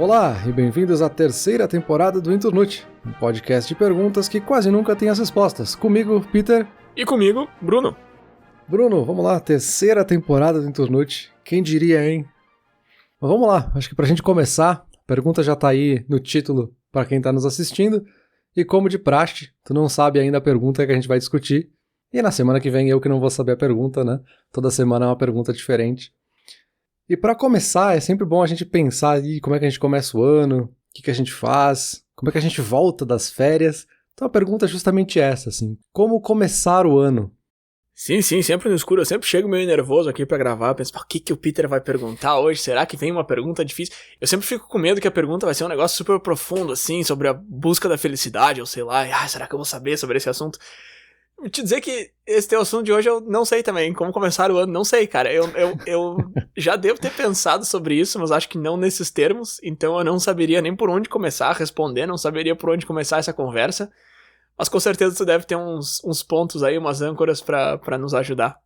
Olá e bem-vindos à terceira temporada do Inturnute, um podcast de perguntas que quase nunca tem as respostas. Comigo, Peter. E comigo, Bruno. Bruno, vamos lá, terceira temporada do Inturnute. Quem diria, hein? Mas vamos lá, acho que pra gente começar, a pergunta já tá aí no título para quem tá nos assistindo. E como de praxe, tu não sabe ainda a pergunta que a gente vai discutir. E na semana que vem eu que não vou saber a pergunta, né? Toda semana é uma pergunta diferente. E para começar, é sempre bom a gente pensar aí como é que a gente começa o ano, o que a gente faz, como é que a gente volta das férias. Então a pergunta é justamente essa, assim, como começar o ano? Sim, sempre no escuro, eu sempre chego meio nervoso aqui pra gravar, penso, o que o Peter vai perguntar hoje? Será que vem uma pergunta difícil? Eu sempre fico com medo que a pergunta vai ser um negócio super profundo, assim, sobre a busca da felicidade, ou sei lá, será que eu vou saber sobre esse assunto? Vou te dizer que esse teu assunto de hoje eu não sei também, como começar o ano, não sei, cara. Eu já devo ter pensado sobre isso, mas acho que não nesses termos, então eu não saberia nem por onde começar a responder, não saberia por onde começar essa conversa, mas com certeza tu deve ter uns pontos aí, umas âncoras pra nos ajudar.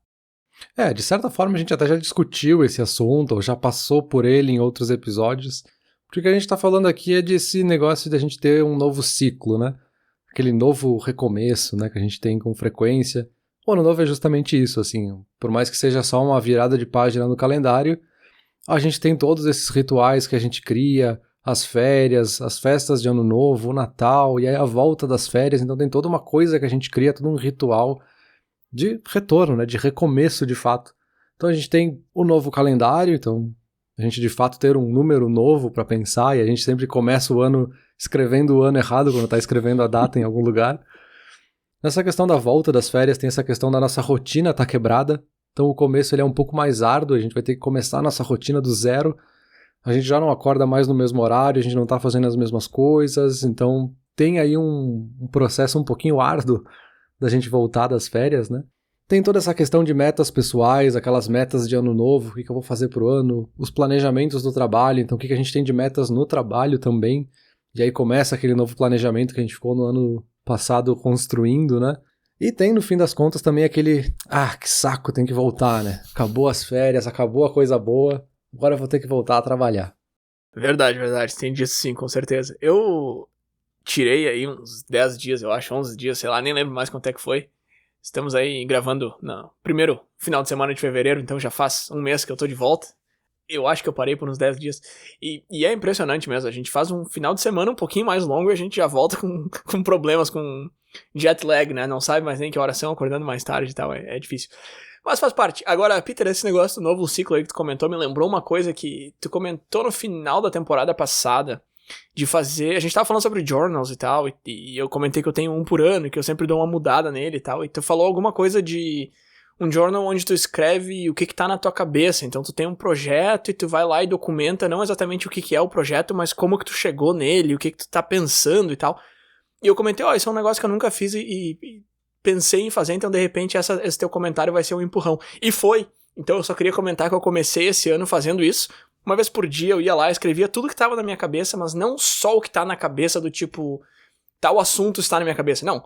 De certa forma a gente até já discutiu esse assunto, ou já passou por ele em outros episódios, porque o que a gente tá falando aqui é desse negócio de a gente ter um novo ciclo, né? Aquele novo recomeço, né, que a gente tem com frequência. O ano novo é justamente isso, assim, por mais que seja só uma virada de página no calendário, a gente tem todos esses rituais que a gente cria, as férias, as festas de ano novo, o Natal, e aí a volta das férias, então tem toda uma coisa que a gente cria, todo um ritual de retorno, né, de recomeço de fato. Então a gente tem o novo calendário, então a gente de fato ter um número novo para pensar, e a gente sempre começa o ano escrevendo o ano errado quando está escrevendo a data em algum lugar. Nessa questão da volta das férias tem essa questão da nossa rotina tá quebrada, então o começo ele é um pouco mais árduo, a gente vai ter que começar a nossa rotina do zero, a gente já não acorda mais no mesmo horário, a gente não está fazendo as mesmas coisas, então tem aí um processo um pouquinho árduo da gente voltar das férias, né? Tem toda essa questão de metas pessoais, aquelas metas de ano novo, o que eu vou fazer pro ano, os planejamentos do trabalho, então o que a gente tem de metas no trabalho também, e aí começa aquele novo planejamento que a gente ficou no ano passado construindo, né? E tem, no fim das contas, também aquele, que saco, tem que voltar, né? Acabou as férias, acabou a coisa boa, agora eu vou ter que voltar a trabalhar. Verdade, tem disso sim, com certeza. Eu tirei aí uns 10 dias, eu acho, 11 dias, sei lá, nem lembro mais quanto é que foi. Estamos aí gravando no primeiro final de semana de fevereiro, então já faz um mês que eu tô de volta. Eu acho que eu parei por uns 10 dias. E é impressionante mesmo, a gente faz um final de semana um pouquinho mais longo e a gente já volta com problemas, com jet lag, né? Não sabe mais nem que horas são, acordando mais tarde e tal, é difícil. Mas faz parte. Agora, Peter, esse negócio do novo ciclo aí que tu comentou me lembrou uma coisa que tu comentou no final da temporada passada, de fazer... A gente tava falando sobre journals e tal, e eu comentei que eu tenho um por ano, que eu sempre dou uma mudada nele e tal, e tu falou alguma coisa de um journal onde tu escreve o que tá na tua cabeça, então tu tem um projeto e tu vai lá e documenta não exatamente o que é o projeto, mas como que tu chegou nele, o que tu tá pensando e tal. E eu comentei, isso é um negócio que eu nunca fiz e pensei em fazer, então de repente esse teu comentário vai ser um empurrão. E foi! Então eu só queria comentar que eu comecei esse ano fazendo isso. Uma vez por dia eu ia lá, escrevia tudo que tava na minha cabeça, mas não só o que tá na cabeça do tipo, tal assunto está na minha cabeça, não.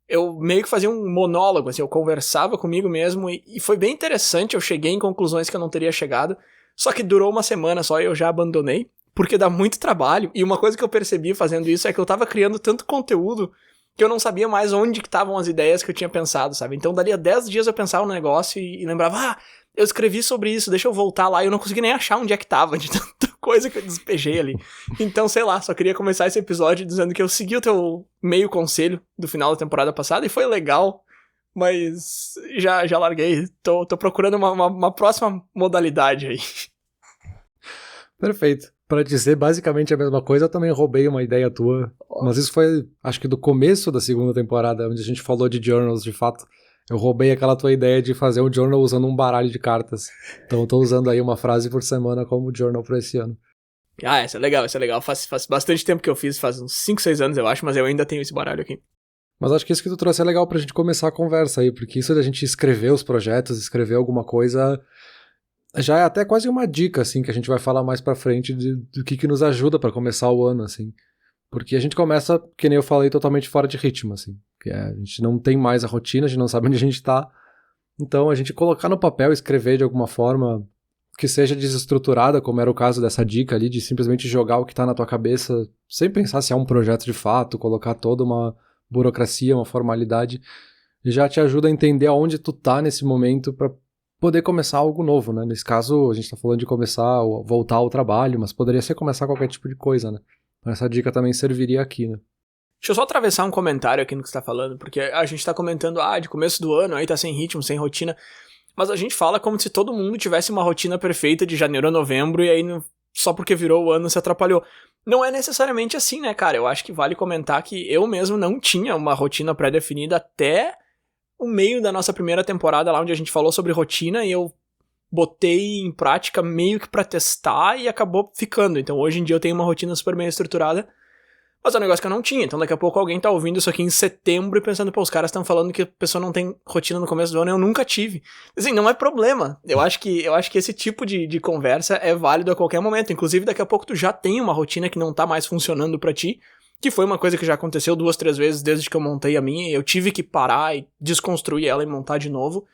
Eu meio que fazia um monólogo, assim, eu conversava comigo mesmo e foi bem interessante, eu cheguei em conclusões que eu não teria chegado, só que durou uma semana só e eu já abandonei, porque dá muito trabalho, e uma coisa que eu percebi fazendo isso é que eu tava criando tanto conteúdo que eu não sabia mais onde que estavam as ideias que eu tinha pensado, sabe? Então dali a 10 dias eu pensava no negócio e lembrava, eu escrevi sobre isso, deixa eu voltar lá, e eu não consegui nem achar onde é que tava, de tanta coisa que eu despejei ali. Então, sei lá, só queria começar esse episódio dizendo que eu segui o teu meio conselho do final da temporada passada, e foi legal, mas já larguei, tô procurando uma próxima modalidade aí. Perfeito. Para dizer basicamente a mesma coisa, eu também roubei uma ideia tua, mas isso foi, acho que do começo da segunda temporada, onde a gente falou de journals, de fato. Eu roubei aquela tua ideia de fazer um journal usando um baralho de cartas. Então eu tô usando aí uma frase por semana como journal para esse ano. Isso é legal. Faz bastante tempo que eu fiz, faz uns 5, 6 anos eu acho, mas eu ainda tenho esse baralho aqui. Mas acho que isso que tu trouxe é legal pra gente começar a conversa aí, porque isso da gente escrever os projetos, escrever alguma coisa, já é até quase uma dica, assim, que a gente vai falar mais pra frente do que nos ajuda pra começar o ano, assim. Porque a gente começa, que nem eu falei, totalmente fora de ritmo, assim. A gente não tem mais a rotina, a gente não sabe onde a gente tá. Então a gente colocar no papel, escrever de alguma forma que seja desestruturada, como era o caso dessa dica ali, de simplesmente jogar o que tá na tua cabeça, sem pensar se é um projeto de fato, colocar toda uma burocracia, uma formalidade, já te ajuda a entender aonde tu tá nesse momento pra poder começar algo novo, né? Nesse caso, a gente tá falando de começar, ou voltar ao trabalho, mas poderia ser começar qualquer tipo de coisa, né? Então essa dica também serviria aqui, né? Deixa eu só atravessar um comentário aqui no que você tá falando, porque a gente tá comentando, de começo do ano, aí tá sem ritmo, sem rotina, mas a gente fala como se todo mundo tivesse uma rotina perfeita de janeiro a novembro e aí só porque virou o ano se atrapalhou. Não é necessariamente assim, né, cara? Eu acho que vale comentar que eu mesmo não tinha uma rotina pré-definida até o meio da nossa primeira temporada, lá onde a gente falou sobre rotina, e eu botei em prática meio que pra testar e acabou ficando. Então hoje em dia eu tenho uma rotina super bem estruturada, mas é um negócio que eu não tinha. Então daqui a pouco alguém tá ouvindo isso aqui em setembro e pensando, pô, os caras estão falando que a pessoa não tem rotina no começo do ano. Eu nunca tive. Assim, não é problema. Eu acho que esse tipo de conversa é válido a qualquer momento. Inclusive daqui a pouco tu já tem uma rotina que não tá mais funcionando pra ti, que foi uma coisa que já aconteceu 2, 3 vezes desde que eu montei a minha, e eu tive que parar e desconstruir ela e montar de novo.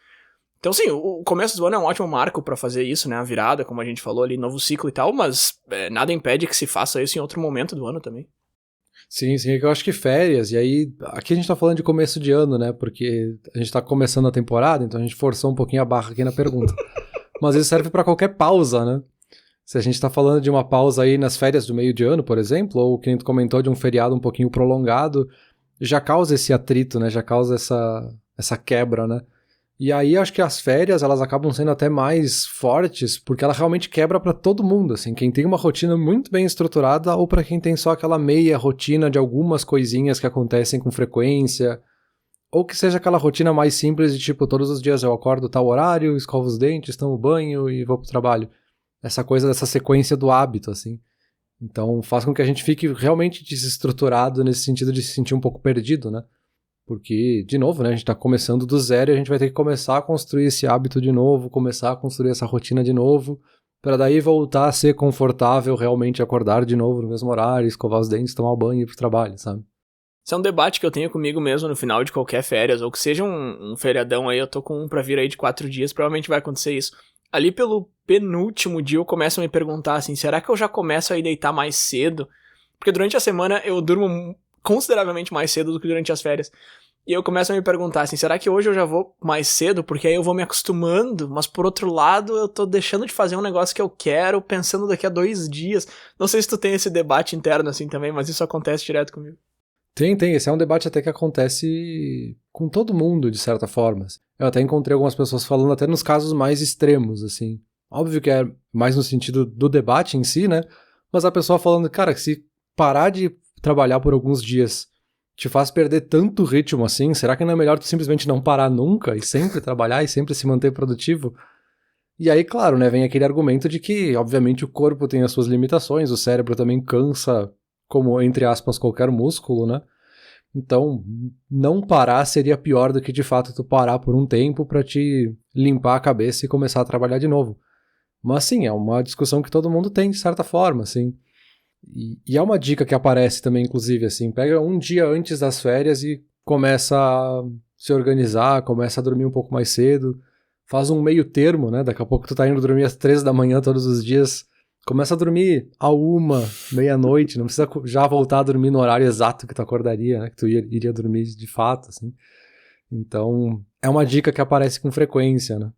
Então sim, o começo do ano é um ótimo marco pra fazer isso, né, a virada, como a gente falou ali, novo ciclo e tal, mas nada impede que se faça isso em outro momento do ano também. Sim, sim, eu acho que férias, e aí, aqui a gente tá falando de começo de ano, né, porque a gente tá começando a temporada, então a gente forçou um pouquinho a barra aqui na pergunta. Mas isso serve pra qualquer pausa, né? Se a gente tá falando de uma pausa aí nas férias do meio de ano, por exemplo, ou que a gente comentou de um feriado um pouquinho prolongado, já causa esse atrito, né, já causa essa quebra, né? E aí acho que as férias, elas acabam sendo até mais fortes, porque ela realmente quebra pra todo mundo, assim, quem tem uma rotina muito bem estruturada ou pra quem tem só aquela meia rotina de algumas coisinhas que acontecem com frequência, ou que seja aquela rotina mais simples de tipo, todos os dias eu acordo tal horário, escovo os dentes, tomo banho e vou pro trabalho. Essa coisa dessa sequência do hábito, assim. Então faz com que a gente fique realmente desestruturado nesse sentido de se sentir um pouco perdido, né? Porque, de novo, né, a gente tá começando do zero e a gente vai ter que começar a construir esse hábito de novo, começar a construir essa rotina de novo, para daí voltar a ser confortável realmente acordar de novo no mesmo horário, escovar os dentes, tomar banho e ir pro trabalho, sabe? Isso é um debate que eu tenho comigo mesmo no final de qualquer férias, ou que seja um feriadão aí, eu tô com um pra vir aí de 4 dias, provavelmente vai acontecer isso. Ali pelo penúltimo dia eu começo a me perguntar assim, será que eu já começo a ir deitar mais cedo? Porque durante a semana eu durmo consideravelmente mais cedo do que durante as férias. E eu começo a me perguntar assim, será que hoje eu já vou mais cedo? Porque aí eu vou me acostumando, mas por outro lado eu tô deixando de fazer um negócio que eu quero, pensando daqui a 2 dias. Não sei se tu tem esse debate interno assim também, mas isso acontece direto comigo. Tem. Esse é um debate até que acontece com todo mundo, de certa forma. Eu até encontrei algumas pessoas falando até nos casos mais extremos, assim. Óbvio que é mais no sentido do debate em si, né? Mas a pessoa falando, cara, que se parar de trabalhar por alguns dias te faz perder tanto ritmo assim, será que não é melhor tu simplesmente não parar nunca e sempre trabalhar e sempre se manter produtivo? E aí, claro, né, vem aquele argumento de que, obviamente, o corpo tem as suas limitações, o cérebro também cansa, como, entre aspas, qualquer músculo, né? Então, não parar seria pior do que, de fato, tu parar por um tempo pra te limpar a cabeça e começar a trabalhar de novo. Mas, sim, é uma discussão que todo mundo tem, de certa forma, assim. E é uma dica que aparece também, inclusive, assim, pega um dia antes das férias e começa a se organizar, começa a dormir um pouco mais cedo, faz um meio termo, né? Daqui a pouco tu tá indo dormir às 3 da manhã todos os dias, começa a dormir à 1, meia-noite, não precisa já voltar a dormir no horário exato que tu acordaria, né? Que tu iria dormir de fato, assim. Então, é uma dica que aparece com frequência, né?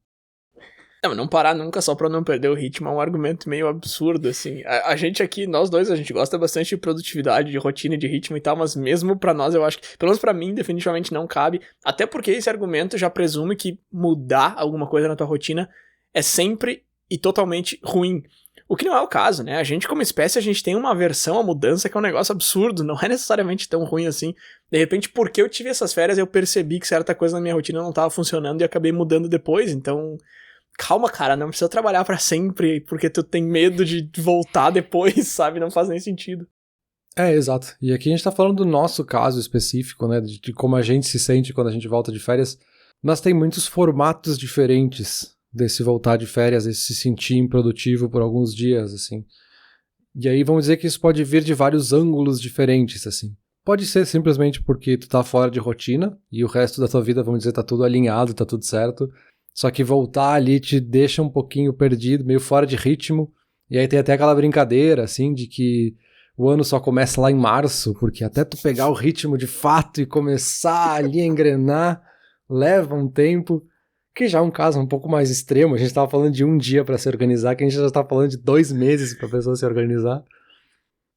Não parar nunca só pra não perder o ritmo é um argumento meio absurdo, assim. A gente aqui, nós dois, a gente gosta bastante de produtividade, de rotina, de ritmo e tal, mas mesmo pra nós, eu acho que, pelo menos pra mim, definitivamente não cabe. Até porque esse argumento já presume que mudar alguma coisa na tua rotina é sempre e totalmente ruim. O que não é o caso, né? A gente, como espécie, a gente tem uma aversão à mudança que é um negócio absurdo, não é necessariamente tão ruim assim. De repente, porque eu tive essas férias, eu percebi que certa coisa na minha rotina não tava funcionando e acabei mudando depois, então... Calma, cara, não precisa trabalhar pra sempre porque tu tem medo de voltar depois, sabe? Não faz nem sentido. É, exato. E aqui a gente tá falando do nosso caso específico, né? De como a gente se sente quando a gente volta de férias. Mas tem muitos formatos diferentes desse voltar de férias, esse se sentir improdutivo por alguns dias, assim. E aí vamos dizer que isso pode vir de vários ângulos diferentes, assim. Pode ser simplesmente porque tu tá fora de rotina e o resto da tua vida, vamos dizer, tá tudo alinhado, tá tudo certo. Só que voltar ali te deixa um pouquinho perdido, meio fora de ritmo. E aí tem até aquela brincadeira, assim, de que o ano só começa lá em março, porque até tu pegar o ritmo de fato e começar ali a engrenar, leva um tempo, que já é um caso um pouco mais extremo. A gente estava falando de um dia para se organizar, que a gente já está falando de 2 meses para a pessoa se organizar.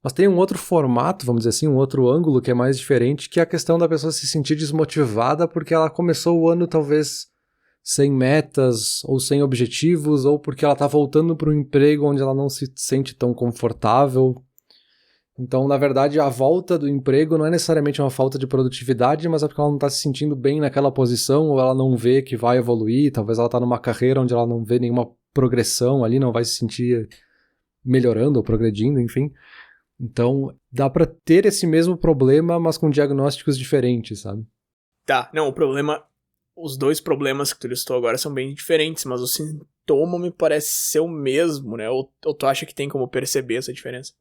Mas tem um outro formato, vamos dizer assim, um outro ângulo que é mais diferente, que é a questão da pessoa se sentir desmotivada porque ela começou o ano talvez sem metas ou sem objetivos, ou porque ela está voltando para um emprego onde ela não se sente tão confortável. Então, na verdade, a volta do emprego não é necessariamente uma falta de produtividade, mas é porque ela não está se sentindo bem naquela posição, ou ela não vê que vai evoluir, talvez ela está numa carreira onde ela não vê nenhuma progressão ali, não vai se sentir melhorando ou progredindo, enfim. Então, dá pra ter esse mesmo problema, mas com diagnósticos diferentes, sabe? Tá, não, o problema... Os 2 problemas que tu listou agora são bem diferentes, mas o sintoma me parece ser o mesmo, né? Ou tu acha que tem como perceber essa diferença?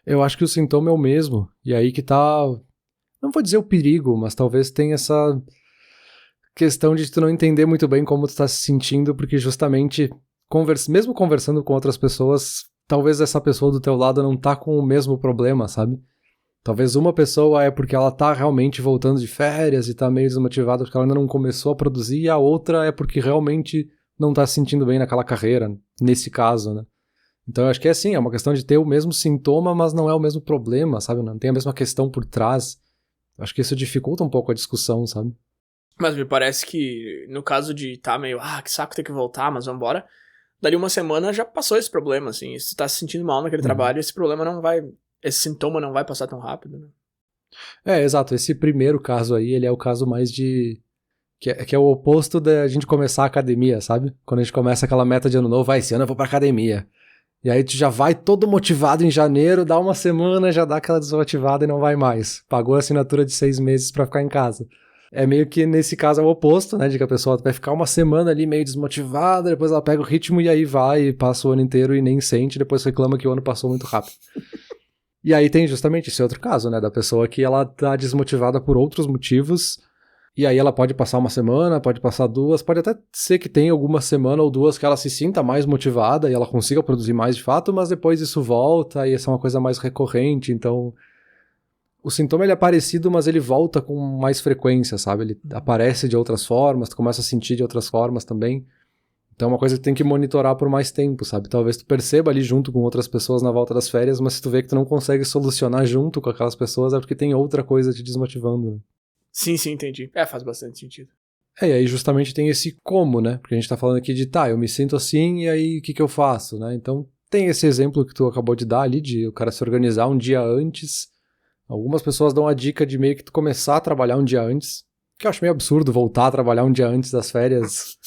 Eu acho que o sintoma é o mesmo, e aí que tá... Não vou dizer o perigo, mas talvez tenha essa questão de tu não entender muito bem como tu tá se sentindo, porque justamente, mesmo conversando com outras pessoas... Talvez essa pessoa do teu lado não tá com o mesmo problema, sabe? Talvez uma pessoa é porque ela tá realmente voltando de férias e tá meio desmotivada porque ela ainda não começou a produzir, e a outra é porque realmente não tá se sentindo bem naquela carreira, nesse caso, né? Então eu acho que é assim, é uma questão de ter o mesmo sintoma, mas não é o mesmo problema, sabe? Não tem a mesma questão por trás. Eu acho que isso dificulta um pouco a discussão, sabe? Mas me parece que, no caso de tá meio, que saco ter que voltar, mas vambora... Dali uma semana já passou esse problema, assim. Se tu tá se sentindo mal naquele trabalho, esse problema não vai... Esse sintoma não vai passar tão rápido, né? Exato. Esse primeiro caso aí, ele é o caso mais de... Que é o oposto da gente começar a academia, sabe? Quando a gente começa aquela meta de ano novo, esse ano eu vou pra academia. E aí tu já vai todo motivado em janeiro, dá uma semana, já dá aquela desmotivada e não vai mais. Pagou a assinatura de 6 meses pra ficar em casa. É meio que nesse caso é o oposto, né? De que a pessoa vai ficar uma semana ali meio desmotivada, depois ela pega o ritmo e aí vai e passa o ano inteiro e nem sente, depois reclama que o ano passou muito rápido. E aí tem justamente esse outro caso, né? Da pessoa que ela tá desmotivada por outros motivos, e aí ela pode passar uma semana, pode passar 2, pode até ser que tenha alguma semana ou 2 que ela se sinta mais motivada e ela consiga produzir mais de fato, mas depois isso volta e essa é uma coisa mais recorrente, então... O sintoma ele é parecido, mas ele volta com mais frequência, sabe? Ele aparece de outras formas, tu começa a sentir de outras formas também. Então é uma coisa que tem que monitorar por mais tempo, sabe? Talvez tu perceba ali junto com outras pessoas na volta das férias, mas se tu vê que tu não consegue solucionar junto com aquelas pessoas, é porque tem outra coisa te desmotivando, né? Sim, entendi. Faz bastante sentido. E aí justamente tem esse como, né? Porque a gente tá falando aqui de, eu me sinto assim, e aí o que eu faço, né? Então tem esse exemplo que tu acabou de dar ali, de o cara se organizar um dia antes. Algumas pessoas dão a dica de meio que tu começar a trabalhar um dia antes, que eu acho meio absurdo voltar a trabalhar um dia antes das férias.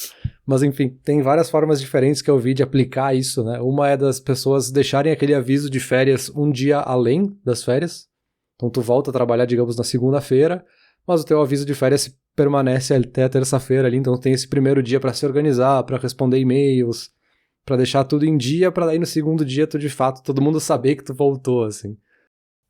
Mas enfim, tem várias formas diferentes que eu vi de aplicar isso, né? Uma é das pessoas deixarem aquele aviso de férias um dia além das férias. Então tu volta a trabalhar, digamos, na segunda-feira, mas o teu aviso de férias permanece até a terça-feira ali, então tem esse primeiro dia para se organizar, para responder e-mails, para deixar tudo em dia, para daí no segundo dia tu de fato, todo mundo saber que tu voltou, assim.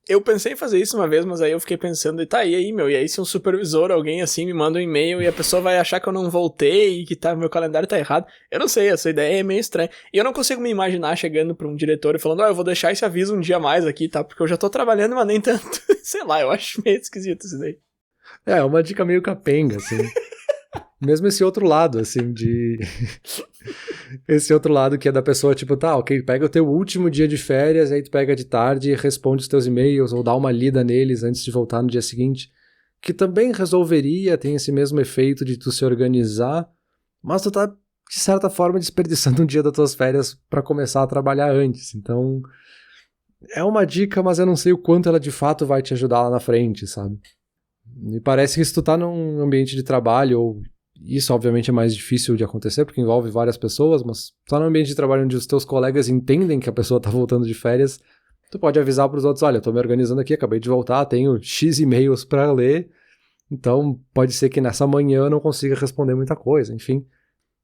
Eu pensei em fazer isso uma vez, mas aí eu fiquei pensando, e aí, meu, e aí se um supervisor, alguém assim, me manda um e-mail e a pessoa vai achar que eu não voltei e que meu calendário tá errado. Eu não sei, essa ideia é meio estranha. E eu não consigo me imaginar chegando pra um diretor e falando, eu vou deixar esse aviso um dia mais aqui, tá? Porque eu já tô trabalhando, mas nem tanto. Sei lá, eu acho meio esquisito isso daí. É uma dica meio capenga, assim. Mesmo esse outro lado, assim, esse outro lado que é da pessoa, tipo, ok, pega o teu último dia de férias, aí tu pega de tarde e responde os teus e-mails, ou dá uma lida neles antes de voltar no dia seguinte, que também resolveria, tem esse mesmo efeito de tu se organizar, mas tu tá, de certa forma, desperdiçando um dia das tuas férias pra começar a trabalhar antes. Então, é uma dica, mas eu não sei o quanto ela de fato vai te ajudar lá na frente, sabe? Me parece que se tu tá num ambiente de trabalho, ou isso obviamente é mais difícil de acontecer, porque envolve várias pessoas, mas tá num ambiente de trabalho onde os teus colegas entendem que a pessoa tá voltando de férias, tu pode avisar pros outros, olha, eu tô me organizando aqui, acabei de voltar, tenho X e-mails pra ler, então pode ser que nessa manhã eu não consiga responder muita coisa, enfim.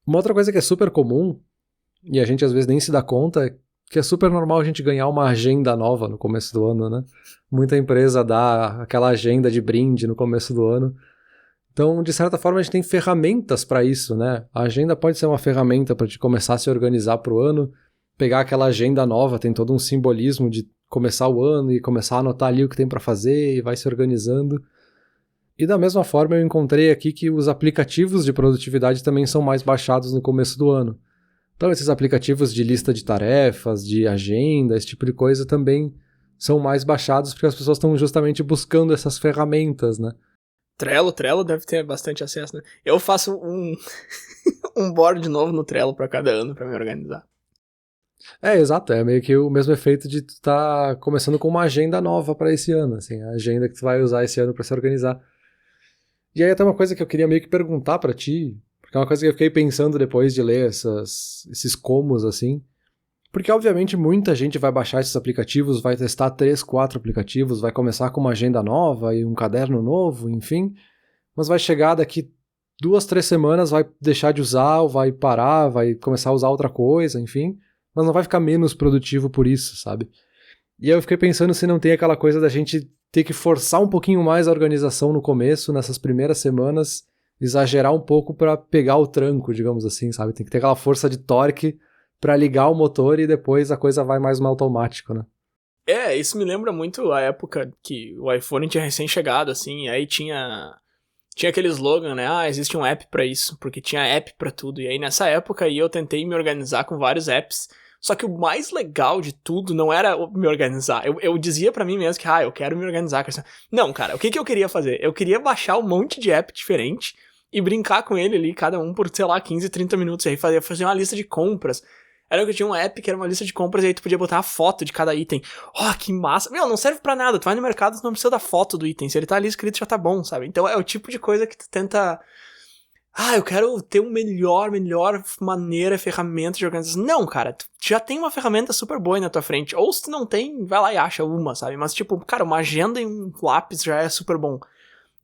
Uma outra coisa que é super comum, e a gente às vezes nem se dá conta, é que é super normal a gente ganhar uma agenda nova no começo do ano, né? Muita empresa dá aquela agenda de brinde no começo do ano. Então, de certa forma, a gente tem ferramentas para isso, né? A agenda pode ser uma ferramenta para te começar a se organizar para o ano, pegar aquela agenda nova, tem todo um simbolismo de começar o ano e começar a anotar ali o que tem para fazer e vai se organizando. E da mesma forma, eu encontrei aqui que os aplicativos de produtividade também são mais baixados no começo do ano. Então, esses aplicativos de lista de tarefas, de agenda, esse tipo de coisa também são mais baixados porque as pessoas estão justamente buscando essas ferramentas, né? Trello deve ter bastante acesso, né? Eu faço um board novo no Trello pra cada ano pra me organizar. Exato, é meio que o mesmo efeito de tu estar começando com uma agenda nova para esse ano, assim, a agenda que tu vai usar esse ano para se organizar. E aí até uma coisa que eu queria meio que perguntar para ti, porque é uma coisa que eu fiquei pensando depois de ler esses comos, assim, porque obviamente muita gente vai baixar esses aplicativos, vai testar 3, 4 aplicativos, vai começar com uma agenda nova e um caderno novo, enfim, mas vai chegar daqui 2, 3 semanas, vai deixar de usar, ou vai parar, vai começar a usar outra coisa, enfim, mas não vai ficar menos produtivo por isso, sabe? E aí eu fiquei pensando se não tem aquela coisa da gente ter que forçar um pouquinho mais a organização no começo, nessas primeiras semanas, exagerar um pouco pra pegar o tranco, digamos assim, sabe? Tem que ter aquela força de torque pra ligar o motor e depois a coisa vai mais no automático, né? Isso me lembra muito a época que o iPhone tinha recém-chegado, assim, e aí tinha aquele slogan, né? Existe um app pra isso, porque tinha app pra tudo. E aí nessa época aí eu tentei me organizar com vários apps. Só que o mais legal de tudo não era me organizar. Eu dizia pra mim mesmo que, eu quero me organizar. Não, cara, o que eu queria fazer? Eu queria baixar um monte de app diferente e brincar com ele ali, cada um por, sei lá, 15, 30 minutos. E aí fazer uma lista de compras. Era que eu tinha um app que era uma lista de compras e aí tu podia botar a foto de cada item. Que massa. Não serve pra nada. Tu vai no mercado, tu não precisa da foto do item. Se ele tá ali escrito, já tá bom, sabe? Então é o tipo de coisa que tu tenta... eu quero ter uma melhor maneira, ferramenta de organização. Não, cara, tu já tem uma ferramenta super boa aí na tua frente. Ou se tu não tem, vai lá e acha uma, sabe? Mas tipo, cara, uma agenda e um lápis já é super bom.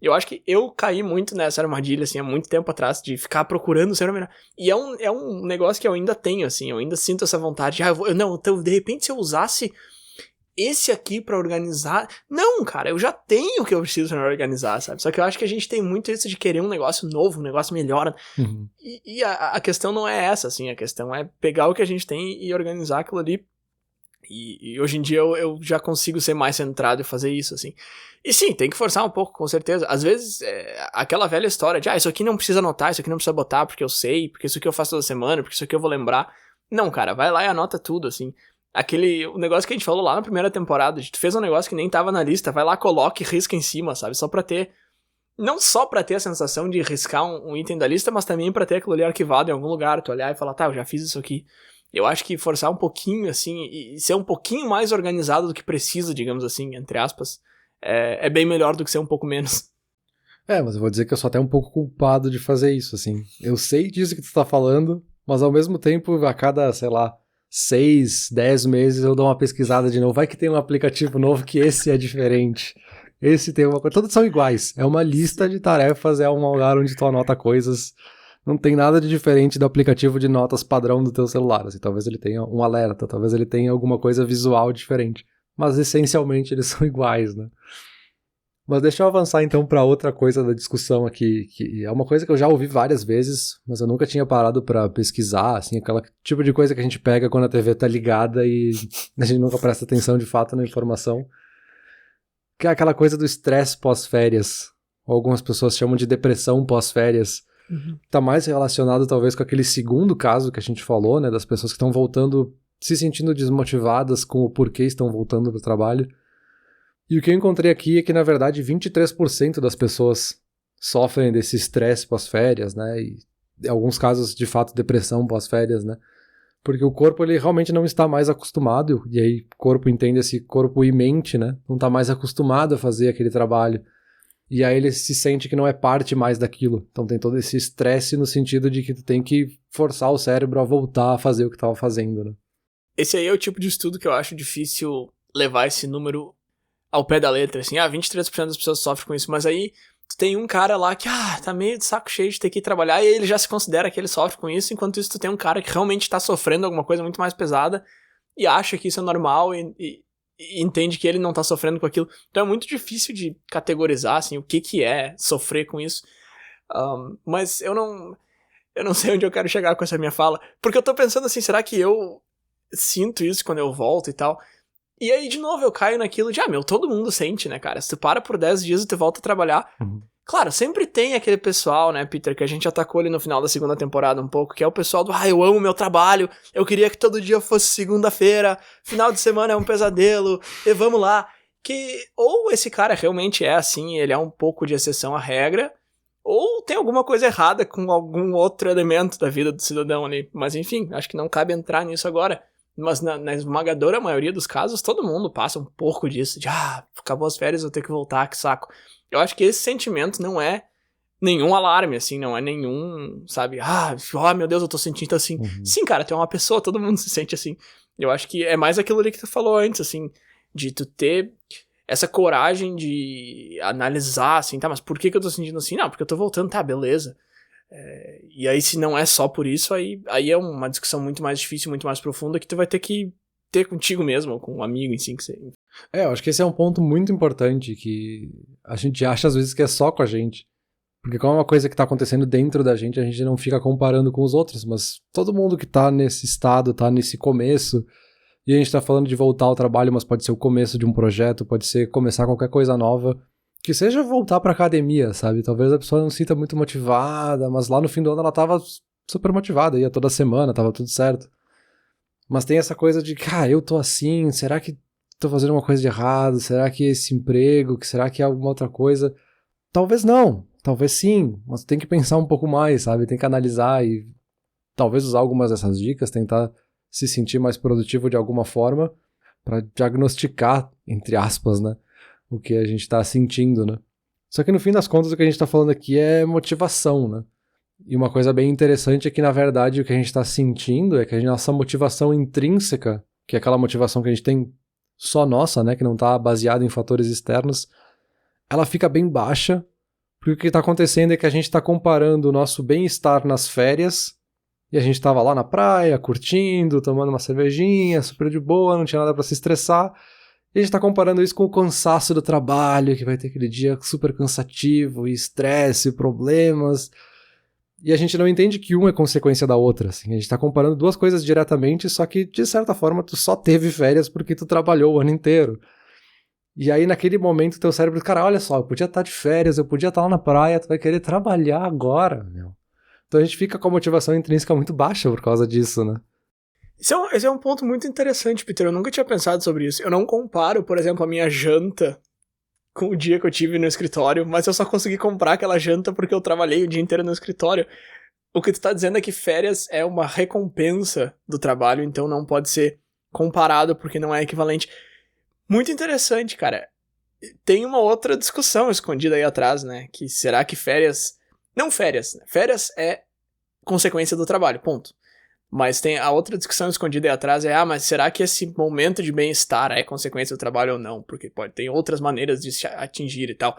Eu acho que eu caí muito nessa armadilha, assim, há muito tempo atrás, de ficar procurando ser o melhor. E é um negócio que eu ainda tenho, assim, eu ainda sinto essa vontade. Então, de repente, se eu usasse esse aqui pra organizar... Não, cara, eu já tenho o que eu preciso pra organizar, sabe? Só que eu acho que a gente tem muito isso de querer um negócio novo, um negócio melhor. Uhum. E a questão não é essa, assim, a questão é pegar o que a gente tem e organizar aquilo ali. E hoje em dia eu já consigo ser mais centrado e fazer isso, assim. E sim, tem que forçar um pouco, com certeza. Às vezes, aquela velha história de, isso aqui não precisa anotar, isso aqui não precisa botar porque eu sei, porque isso aqui eu faço toda semana, porque isso aqui eu vou lembrar. Não, cara, vai lá e anota tudo, assim. O negócio que a gente falou lá na primeira temporada, tu fez um negócio que nem tava na lista, vai lá, coloca e risca em cima, sabe? Só pra ter... Não só pra ter a sensação de riscar um item da lista, mas também pra ter aquilo ali arquivado em algum lugar, tu olhar e falar, eu já fiz isso aqui. Eu acho que forçar um pouquinho, assim, e ser um pouquinho mais organizado do que precisa, digamos assim, entre aspas, é bem melhor do que ser um pouco menos. Mas eu vou dizer que eu sou até um pouco culpado de fazer isso, assim. Eu sei disso que tu tá falando, mas ao mesmo tempo, a cada, sei lá, 6, 10 meses eu dou uma pesquisada de novo. Vai que tem um aplicativo novo que esse é diferente. Esse tem uma coisa... Todos são iguais. É uma lista de tarefas, é um lugar onde tu anota coisas. Não tem nada de diferente do aplicativo de notas padrão do teu celular. Assim, talvez ele tenha um alerta, talvez ele tenha alguma coisa visual diferente. Mas essencialmente eles são iguais, né? Mas deixa eu avançar então para outra coisa da discussão aqui, que é uma coisa que eu já ouvi várias vezes, mas eu nunca tinha parado para pesquisar, assim, aquela tipo de coisa que a gente pega quando a TV tá ligada e a gente nunca presta atenção de fato na informação, que é aquela coisa do estresse pós-férias, ou algumas pessoas chamam de depressão pós-férias. Tá mais relacionado talvez com aquele segundo caso que a gente falou, né, das pessoas que estão voltando, se sentindo desmotivadas com o porquê estão voltando pro trabalho. E o que eu encontrei aqui é que, na verdade, 23% das pessoas sofrem desse estresse pós-férias, né? E em alguns casos, de fato, depressão pós-férias, né? Porque o corpo, ele realmente não está mais acostumado, e aí corpo entende esse corpo e mente, né? Não está mais acostumado a fazer aquele trabalho. E aí ele se sente que não é parte mais daquilo. Então tem todo esse estresse no sentido de que tu tem que forçar o cérebro a voltar a fazer o que estava fazendo, né? Esse aí é o tipo de estudo que eu acho difícil levar esse número ao pé da letra, assim, 23% das pessoas sofrem com isso, mas aí tu tem um cara lá que, tá meio de saco cheio de ter que ir trabalhar, e ele já se considera que ele sofre com isso, enquanto isso tu tem um cara que realmente tá sofrendo alguma coisa muito mais pesada, e acha que isso é normal, e entende que ele não tá sofrendo com aquilo. Então é muito difícil de categorizar, assim, o que é sofrer com isso. Mas eu não sei onde eu quero chegar com essa minha fala, porque eu tô pensando assim, será que eu sinto isso quando eu volto e tal? E aí, de novo, eu caio naquilo de, todo mundo sente, né, cara? Se tu para por 10 dias e tu volta a trabalhar... Claro, sempre tem aquele pessoal, né, Peter, que a gente atacou ali no final da segunda temporada um pouco, que é o pessoal do, eu amo meu trabalho, eu queria que todo dia fosse segunda-feira, final de semana é um pesadelo, e vamos lá. Que ou esse cara realmente é assim, ele é um pouco de exceção à regra, ou tem alguma coisa errada com algum outro elemento da vida do cidadão ali. Mas enfim, acho que não cabe entrar nisso agora. Mas na esmagadora maioria dos casos, todo mundo passa um pouco disso, de acabou as férias, vou ter que voltar, que saco. Eu acho que esse sentimento não é nenhum alarme, assim, não é nenhum, sabe, meu Deus, eu tô sentindo assim. Sim, cara, tu é uma pessoa, todo mundo se sente assim. Eu acho que é mais aquilo ali que tu falou antes, assim, de tu ter essa coragem de analisar, assim, mas por que eu tô sentindo assim? Não, porque eu tô voltando, beleza. E aí, se não é só por isso, aí é uma discussão muito mais difícil, muito mais profunda, que tu vai ter que ter contigo mesmo, ou com um amigo, em si, que você... Eu acho que esse é um ponto muito importante, que a gente acha às vezes que é só com a gente. Porque como é uma coisa que tá acontecendo dentro da gente, a gente não fica comparando com os outros, mas todo mundo que tá nesse estado, tá nesse começo, e a gente tá falando de voltar ao trabalho, mas pode ser o começo de um projeto, pode ser começar qualquer coisa nova, que seja voltar pra academia, sabe? Talvez a pessoa não se sinta muito motivada, mas lá no fim do ano ela tava super motivada, ia toda semana, tava tudo certo. Mas tem essa coisa de, eu tô assim, será que tô fazendo uma coisa de errado? Será que esse emprego? Será que é alguma outra coisa? Talvez não, talvez sim, mas tem que pensar um pouco mais, sabe? Tem que analisar e talvez usar algumas dessas dicas, tentar se sentir mais produtivo de alguma forma para diagnosticar, entre aspas, né, o que a gente tá sentindo, né? Só que no fim das contas o que a gente tá falando aqui é motivação, né? E uma coisa bem interessante é que, na verdade, o que a gente tá sentindo é que a nossa motivação intrínseca, que é aquela motivação que a gente tem só nossa, né, que não tá baseada em fatores externos, ela fica bem baixa, porque o que tá acontecendo é que a gente tá comparando o nosso bem-estar nas férias, e a gente tava lá na praia, curtindo, tomando uma cervejinha, super de boa, não tinha nada pra se estressar, e a gente tá comparando isso com o cansaço do trabalho, que vai ter aquele dia super cansativo, e estresse, problemas, e a gente não entende que uma é consequência da outra, assim, a gente tá comparando duas coisas diretamente, só que, de certa forma, tu só teve férias porque tu trabalhou o ano inteiro. E aí, naquele momento, teu cérebro, olha só, eu podia estar de férias, eu podia estar lá na praia, tu vai querer trabalhar agora, meu. Então a gente fica com a motivação intrínseca muito baixa por causa disso, né? Esse é um ponto muito interessante, Peter, eu nunca tinha pensado sobre isso. Eu não comparo, por exemplo, a minha janta com o dia que eu tive no escritório, mas eu só consegui comprar aquela janta porque eu trabalhei o dia inteiro no escritório. O que tu tá dizendo é que férias é uma recompensa do trabalho, então não pode ser comparado porque não é equivalente. Muito interessante, cara. Tem uma outra discussão escondida aí atrás, né? Que será que férias... Não férias, né? Férias é consequência do trabalho, ponto. Mas tem a outra discussão escondida aí atrás mas será que esse momento de bem-estar é consequência do trabalho ou não? Porque tem outras maneiras de se atingir e tal.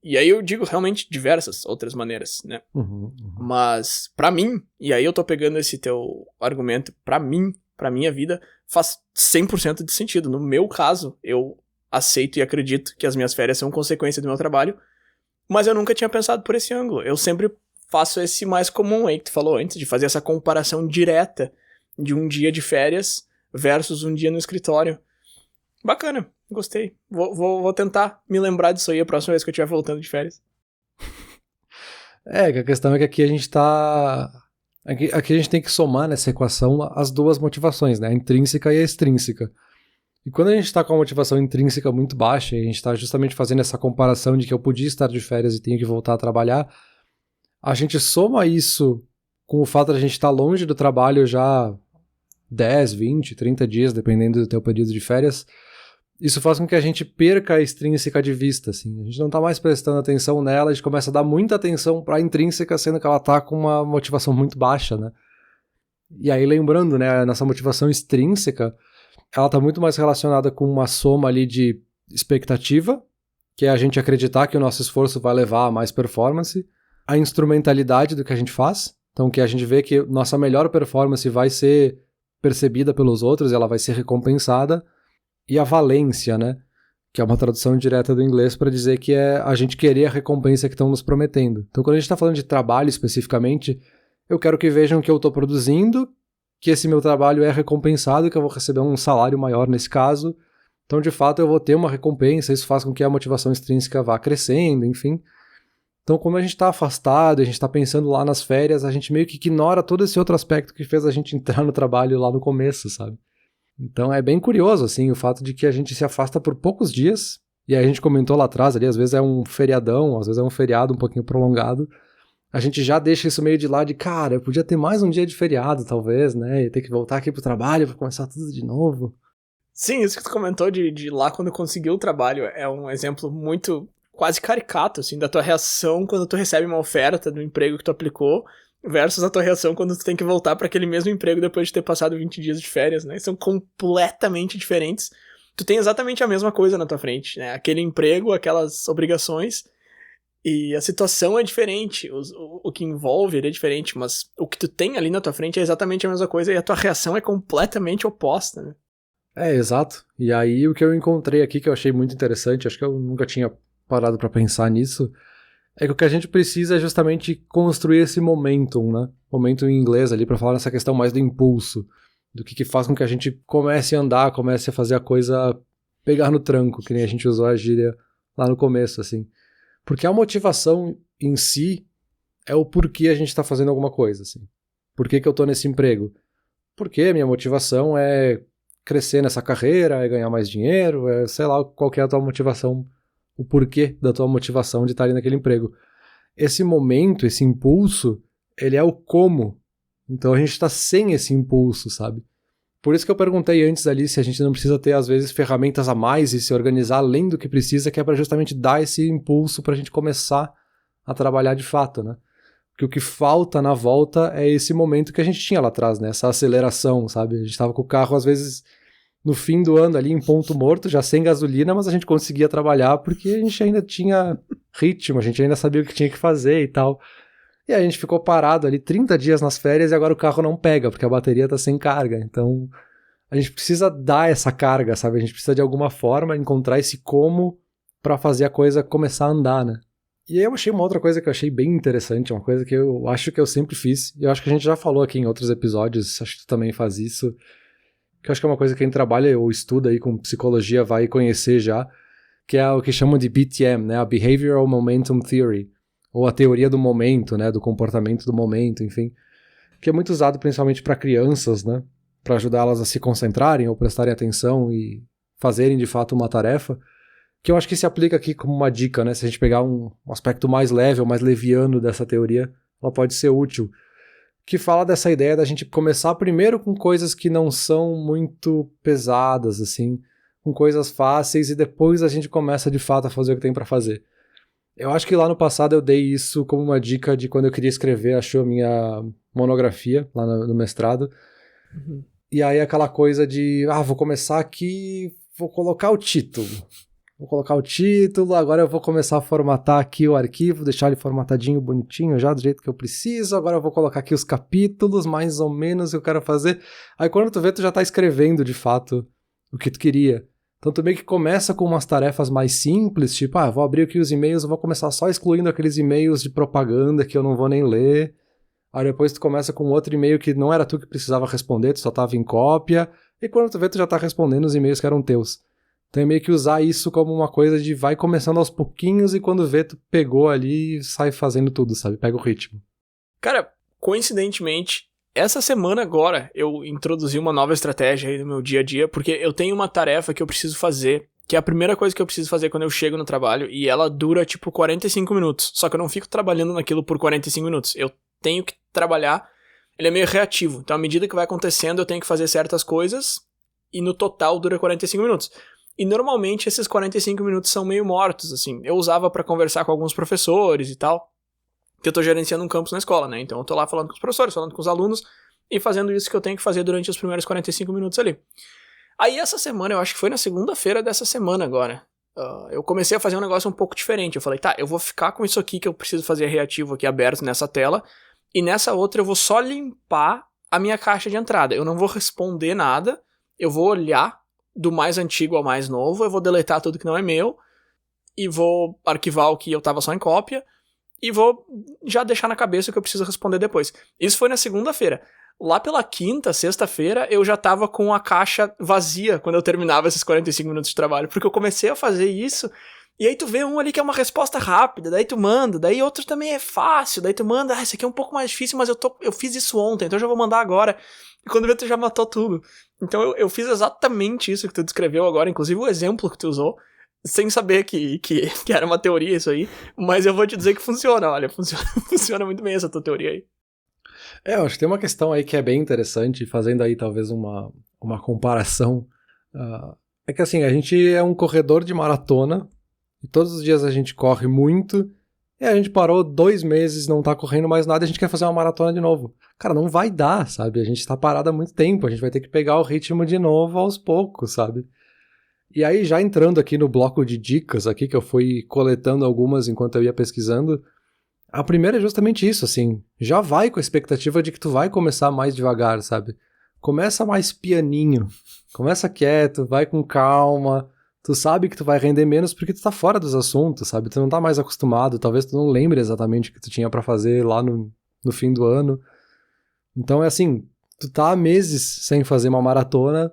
E aí eu digo realmente diversas outras maneiras, né? Mas pra mim, e aí eu tô pegando esse teu argumento, pra minha vida, faz 100% de sentido. No meu caso, eu aceito e acredito que as minhas férias são consequência do meu trabalho, mas eu nunca tinha pensado por esse ângulo. Eu sempre faço esse mais comum aí que tu falou antes, de fazer essa comparação direta de um dia de férias versus um dia no escritório. Bacana, gostei. Vou tentar me lembrar disso aí a próxima vez que eu estiver voltando de férias. Que a questão é que aqui a gente tá... Aqui a gente tem que somar nessa equação as duas motivações, né? A intrínseca e a extrínseca. E quando a gente tá com a motivação intrínseca muito baixa, e a gente tá justamente fazendo essa comparação de que eu podia estar de férias e tenho que voltar a trabalhar, a gente soma isso com o fato de a gente estar longe do trabalho já 10, 20, 30 dias, dependendo do teu período de férias. Isso faz com que a gente perca a extrínseca de vista, assim. A gente não tá mais prestando atenção nela, a gente começa a dar muita atenção pra intrínseca, sendo que ela tá com uma motivação muito baixa, né? E aí, lembrando, né, a nossa motivação extrínseca, ela tá muito mais relacionada com uma soma ali de expectativa, que é a gente acreditar que o nosso esforço vai levar a mais performance, a instrumentalidade do que a gente faz, então que a gente vê que nossa melhor performance vai ser percebida pelos outros, ela vai ser recompensada, e a valência, né? que é uma tradução direta do inglês para dizer que é a gente querer a recompensa que estão nos prometendo. Então, quando a gente está falando de trabalho especificamente, eu quero que vejam que eu estou produzindo, que esse meu trabalho é recompensado, que eu vou receber um salário maior nesse caso. Então, de fato, eu vou ter uma recompensa, isso faz com que a motivação extrínseca vá crescendo, enfim. Então, como a gente está afastado, a gente está pensando lá nas férias, a gente meio que ignora todo esse outro aspecto que fez a gente entrar no trabalho lá no começo, sabe? Então é bem curioso, assim, o fato de que a gente se afasta por poucos dias, e aí a gente comentou lá atrás, ali, às vezes é um feriadão, às vezes é um feriado um pouquinho prolongado, a gente já deixa isso meio de lado de, cara, eu podia ter mais um dia de feriado, talvez, né, e ter que voltar aqui pro trabalho pra começar tudo de novo. Sim, isso que tu comentou de lá quando conseguiu o trabalho é um exemplo muito, quase caricato, assim, da tua reação quando tu recebe uma oferta do emprego que tu aplicou, versus a tua reação quando tu tem que voltar para aquele mesmo emprego depois de ter passado 20 dias de férias, né? São completamente diferentes. Tu tem exatamente a mesma coisa na tua frente, né? Aquele emprego, aquelas obrigações, e a situação é diferente, o que envolve ele é diferente, mas o que tu tem ali na tua frente é exatamente a mesma coisa e a tua reação é completamente oposta, né? É, exato. E aí o que eu encontrei aqui que eu achei muito interessante, acho que eu nunca tinha parado pra pensar nisso, é que o que a gente precisa é justamente construir esse momentum, né? Momentum em inglês ali, pra falar nessa questão mais do impulso, do que faz com que a gente comece a andar, comece a fazer a coisa pegar no tranco, que nem a gente usou a gíria lá no começo, assim. Porque a motivação em si é o porquê a gente tá fazendo alguma coisa, assim. Por que eu tô nesse emprego? Porque a minha motivação é crescer nessa carreira, é ganhar mais dinheiro, é sei lá qual que é a tua motivação, o porquê da tua motivação de estar ali naquele emprego. Esse momento, esse impulso, ele é o como. Então a gente está sem esse impulso, sabe? Por isso que eu perguntei antes ali se a gente não precisa ter, às vezes, ferramentas a mais e se organizar além do que precisa, que é para justamente dar esse impulso para a gente começar a trabalhar de fato, né? Porque o que falta na volta é esse momento que a gente tinha lá atrás, né? Essa aceleração, sabe? A gente estava com o carro, às vezes, no fim do ano ali em ponto morto, já sem gasolina, mas a gente conseguia trabalhar porque a gente ainda tinha ritmo, a gente ainda sabia o que tinha que fazer e tal. E aí a gente ficou parado ali 30 dias nas férias e agora o carro não pega, porque a bateria tá sem carga. Então, a gente precisa dar essa carga, sabe? A gente precisa de alguma forma encontrar esse como pra fazer a coisa começar a andar, né? E aí eu achei uma outra coisa que eu achei bem interessante, uma coisa que eu acho que eu sempre fiz, e eu acho que a gente já falou aqui em outros episódios, acho que tu também faz isso, que eu acho que é uma coisa que quem trabalha ou estuda aí com psicologia vai conhecer já, que é o que chamam de BTM, né? A Behavioral Momentum Theory, ou a teoria do momento, né? Do comportamento do momento, enfim, que é muito usado principalmente para crianças, né? Para ajudá-las a se concentrarem ou prestarem atenção e fazerem de fato uma tarefa, que eu acho que se aplica aqui como uma dica, né? Se a gente pegar um aspecto mais leve ou mais leviano dessa teoria, ela pode ser útil. Que fala dessa ideia da gente começar primeiro com coisas que não são muito pesadas, assim, com coisas fáceis, e depois a gente começa de fato a fazer o que tem pra fazer. Eu acho que lá no passado eu dei isso como uma dica de quando eu queria escrever, achou a minha monografia lá no mestrado. Uhum. E aí aquela coisa de, vou começar aqui, vou colocar o título. Vou colocar o título, agora eu vou começar a formatar aqui o arquivo, deixar ele formatadinho, bonitinho, já do jeito que eu preciso. Agora eu vou colocar aqui os capítulos, mais ou menos, que eu quero fazer. Aí quando tu vê, tu já tá escrevendo, de fato, o que tu queria. Então tu meio que começa com umas tarefas mais simples, tipo, vou abrir aqui os e-mails, eu vou começar só excluindo aqueles e-mails de propaganda que eu não vou nem ler. Aí depois tu começa com outro e-mail que não era tu que precisava responder, tu só tava em cópia. E quando tu vê, tu já tá respondendo os e-mails que eram teus. Então é meio que usar isso como uma coisa de vai começando aos pouquinhos e quando vê, tu pegou ali e sai fazendo tudo, sabe? Pega o ritmo. Cara, coincidentemente, essa semana agora eu introduzi uma nova estratégia aí no meu dia a dia, porque eu tenho uma tarefa que eu preciso fazer, que é a primeira coisa que eu preciso fazer quando eu chego no trabalho, e ela dura tipo 45 minutos. Só que eu não fico trabalhando naquilo por 45 minutos. Eu tenho que trabalhar, ele é meio reativo. Então à medida que vai acontecendo eu tenho que fazer certas coisas, e no total dura 45 minutos. E normalmente esses 45 minutos são meio mortos, assim. Eu usava pra conversar com alguns professores e tal, que eu tô gerenciando um campus na escola, né? Então eu tô lá falando com os professores, falando com os alunos e fazendo isso que eu tenho que fazer durante os primeiros 45 minutos ali. Aí essa semana, eu acho que foi na segunda-feira dessa semana agora, eu comecei a fazer um negócio um pouco diferente. Eu falei, eu vou ficar com isso aqui que eu preciso fazer reativo aqui aberto nessa tela, e nessa outra eu vou só limpar a minha caixa de entrada. Eu não vou responder nada, eu vou olhar do mais antigo ao mais novo, eu vou deletar tudo que não é meu, e vou arquivar o que eu tava só em cópia, e vou já deixar na cabeça o que eu preciso responder depois. Isso foi na segunda-feira. Lá pela quinta, sexta-feira, eu já tava com a caixa vazia quando eu terminava esses 45 minutos de trabalho, porque eu comecei a fazer isso, e aí tu vê um ali que é uma resposta rápida, daí tu manda, daí outro também é fácil, daí tu manda, esse aqui é um pouco mais difícil, mas eu fiz isso ontem, então eu já vou mandar agora, e quando vê tu já matou tudo. Então eu fiz exatamente isso que tu descreveu agora, inclusive o exemplo que tu usou, sem saber que era uma teoria isso aí, mas eu vou te dizer que funciona, olha, funciona muito bem essa tua teoria aí. Eu acho que tem uma questão aí que é bem interessante, fazendo aí talvez uma comparação. É que assim, a gente é um corredor de maratona, e todos os dias a gente corre muito, e a gente parou 2 meses, não tá correndo mais nada, e a gente quer fazer uma maratona de novo. Cara, não vai dar, sabe? A gente tá parado há muito tempo, a gente vai ter que pegar o ritmo de novo aos poucos, sabe? E aí, já entrando aqui no bloco de dicas aqui, que eu fui coletando algumas enquanto eu ia pesquisando, a primeira é justamente isso, assim, já vai com a expectativa de que tu vai começar mais devagar, sabe? Começa mais pianinho, começa quieto, vai com calma, tu sabe que tu vai render menos porque tu tá fora dos assuntos, sabe? Tu não tá mais acostumado, talvez tu não lembre exatamente o que tu tinha pra fazer lá no fim do ano. Então é assim, tu tá há meses sem fazer uma maratona,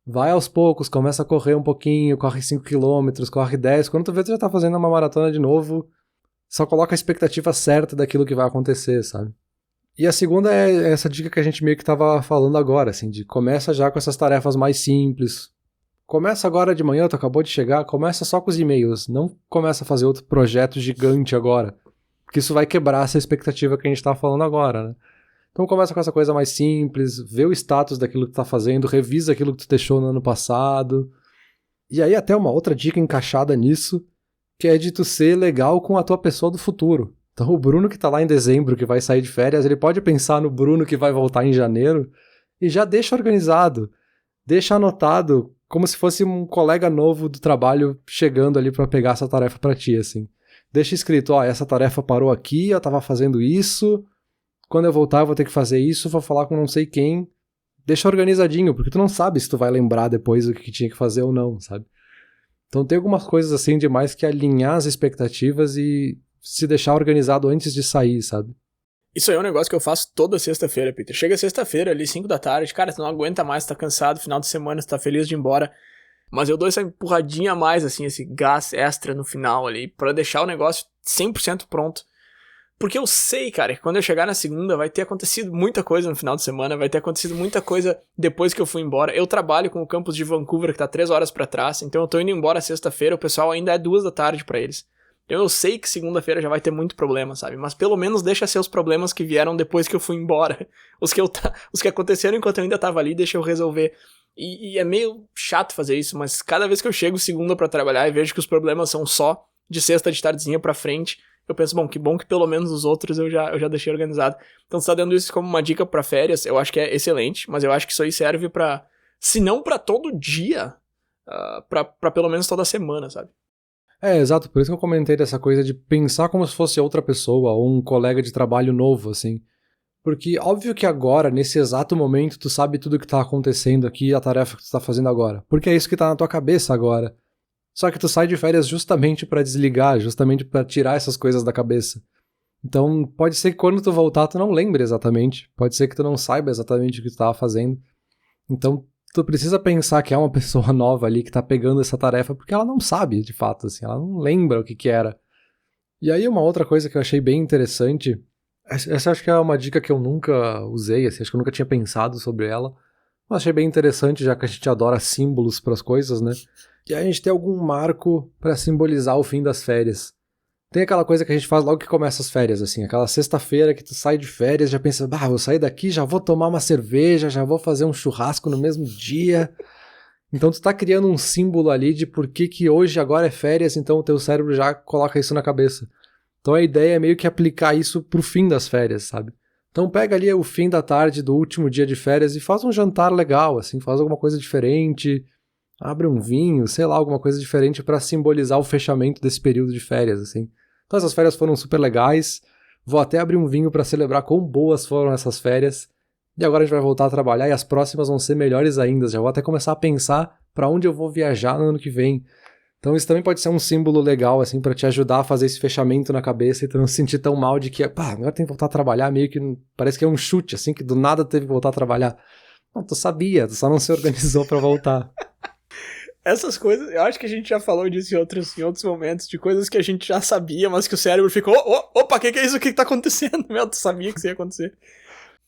vai aos poucos, começa a correr um pouquinho, corre 5 km, corre 10, quando tu vê tu já tá fazendo uma maratona de novo, só coloca a expectativa certa daquilo que vai acontecer, sabe? E a segunda é essa dica que a gente meio que tava falando agora, assim, de começa já com essas tarefas mais simples. Começa agora de manhã, tu acabou de chegar, começa só com os e-mails, não começa a fazer outro projeto gigante agora, porque isso vai quebrar essa expectativa que a gente tá falando agora, né? Então começa com essa coisa mais simples, vê o status daquilo que tu tá fazendo, revisa aquilo que tu deixou no ano passado. E aí até uma outra dica encaixada nisso, que é de tu ser legal com a tua pessoa do futuro. Então o Bruno que tá lá em dezembro, que vai sair de férias, ele pode pensar no Bruno que vai voltar em janeiro e já deixa organizado, deixa anotado, como se fosse um colega novo do trabalho chegando ali pra pegar essa tarefa pra ti, assim. Deixa escrito, ó, essa tarefa parou aqui, eu tava fazendo isso, quando eu voltar eu vou ter que fazer isso, vou falar com não sei quem. Deixa organizadinho, porque tu não sabe se tu vai lembrar depois o que tinha que fazer ou não, sabe? Então tem algumas coisas assim demais que alinhar as expectativas e se deixar organizado antes de sair, sabe? Isso aí é um negócio que eu faço toda sexta-feira, Peter. Chega sexta-feira ali, 5 da tarde, cara, tu não aguenta mais, tá cansado, final de semana, tu tá feliz de ir embora. Mas eu dou essa empurradinha a mais, assim, esse gás extra no final ali, pra deixar o negócio 100% pronto. Porque eu sei, cara, que quando eu chegar na segunda vai ter acontecido muita coisa no final de semana, vai ter acontecido muita coisa depois que eu fui embora. Eu trabalho com o campus de Vancouver, que tá 3 horas pra trás, então eu tô indo embora sexta-feira, o pessoal ainda é 2 da tarde pra eles. Então eu sei que segunda-feira já vai ter muito problema, sabe? Mas pelo menos deixa ser os problemas que vieram depois que eu fui embora. Os que aconteceram enquanto eu ainda tava ali, deixa eu resolver. E é meio chato fazer isso, mas cada vez que eu chego segunda pra trabalhar e vejo que os problemas são só de sexta de tardezinha pra frente, eu penso, bom que pelo menos os outros eu já deixei organizado. Então você tá dando isso como uma dica pra férias, eu acho que é excelente, mas eu acho que isso aí serve pra, se não pra todo dia, pra pelo menos toda semana, sabe? É, exato, por isso que eu comentei dessa coisa de pensar como se fosse outra pessoa, ou um colega de trabalho novo, assim. Porque óbvio que agora, nesse exato momento, tu sabe tudo o que tá acontecendo aqui, a tarefa que tu tá fazendo agora. Porque é isso que tá na tua cabeça agora. Só que tu sai de férias justamente pra desligar, justamente pra tirar essas coisas da cabeça. Então, pode ser que quando tu voltar, tu não lembre exatamente. Pode ser que tu não saiba exatamente o que tu tava fazendo. Então, tu precisa pensar que é uma pessoa nova ali que tá pegando essa tarefa, porque ela não sabe, de fato, assim, ela não lembra o que era. E aí, uma outra coisa que eu achei bem interessante, essa acho que é uma dica que eu nunca usei, assim, acho que eu nunca tinha pensado sobre ela, mas achei bem interessante, já que a gente adora símbolos pras coisas, né? E aí a gente tem algum marco pra simbolizar o fim das férias. Tem aquela coisa que a gente faz logo que começa as férias, assim, aquela sexta-feira que tu sai de férias, já pensa, vou sair daqui, já vou tomar uma cerveja, já vou fazer um churrasco no mesmo dia. Então tu tá criando um símbolo ali de por que hoje agora é férias, então o teu cérebro já coloca isso na cabeça. Então a ideia é meio que aplicar isso pro fim das férias, sabe? Então pega ali o fim da tarde do último dia de férias e faz um jantar legal, assim, faz alguma coisa diferente, abre um vinho, sei lá, alguma coisa diferente pra simbolizar o fechamento desse período de férias, assim. Então essas férias foram super legais, vou até abrir um vinho pra celebrar quão boas foram essas férias, e agora a gente vai voltar a trabalhar e as próximas vão ser melhores ainda, já vou até começar a pensar pra onde eu vou viajar no ano que vem. Então isso também pode ser um símbolo legal, assim, pra te ajudar a fazer esse fechamento na cabeça e tu não se sentir tão mal de que, agora tem que voltar a trabalhar, meio que parece que é um chute, assim, que do nada teve que voltar a trabalhar. Não, tu sabia, tu só não se organizou pra voltar. Essas coisas, eu acho que a gente já falou disso em outros momentos, de coisas que a gente já sabia, mas que o cérebro ficou, opa, que é isso? O que tá acontecendo? Meu, tu sabia que isso ia acontecer.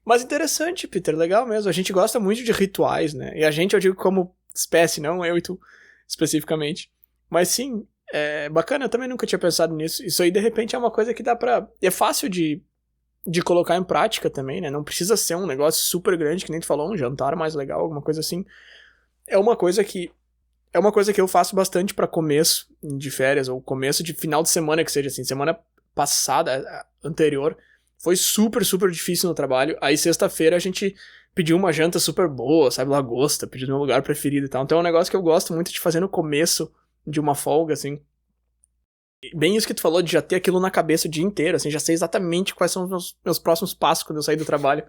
Mas interessante, Peter, legal mesmo. A gente gosta muito de rituais, né? E a gente, eu digo como espécie, não eu e tu, especificamente. Mas sim, é bacana, eu também nunca tinha pensado nisso. Isso aí, de repente, é uma coisa que dá pra... É fácil de colocar em prática também, né? Não precisa ser um negócio super grande, que nem tu falou, um jantar mais legal, alguma coisa assim. É uma coisa que eu faço bastante pra começo de férias, ou começo de final de semana, que seja assim. Semana passada, anterior, foi super, super difícil no trabalho. Aí sexta-feira a gente pediu uma janta super boa, sabe, lagosta, pediu no meu lugar preferido e tal. Então é um negócio que eu gosto muito de fazer no começo de uma folga, assim. Bem isso que tu falou, de já ter aquilo na cabeça o dia inteiro, assim, já sei exatamente quais são os meus próximos passos quando eu sair do trabalho.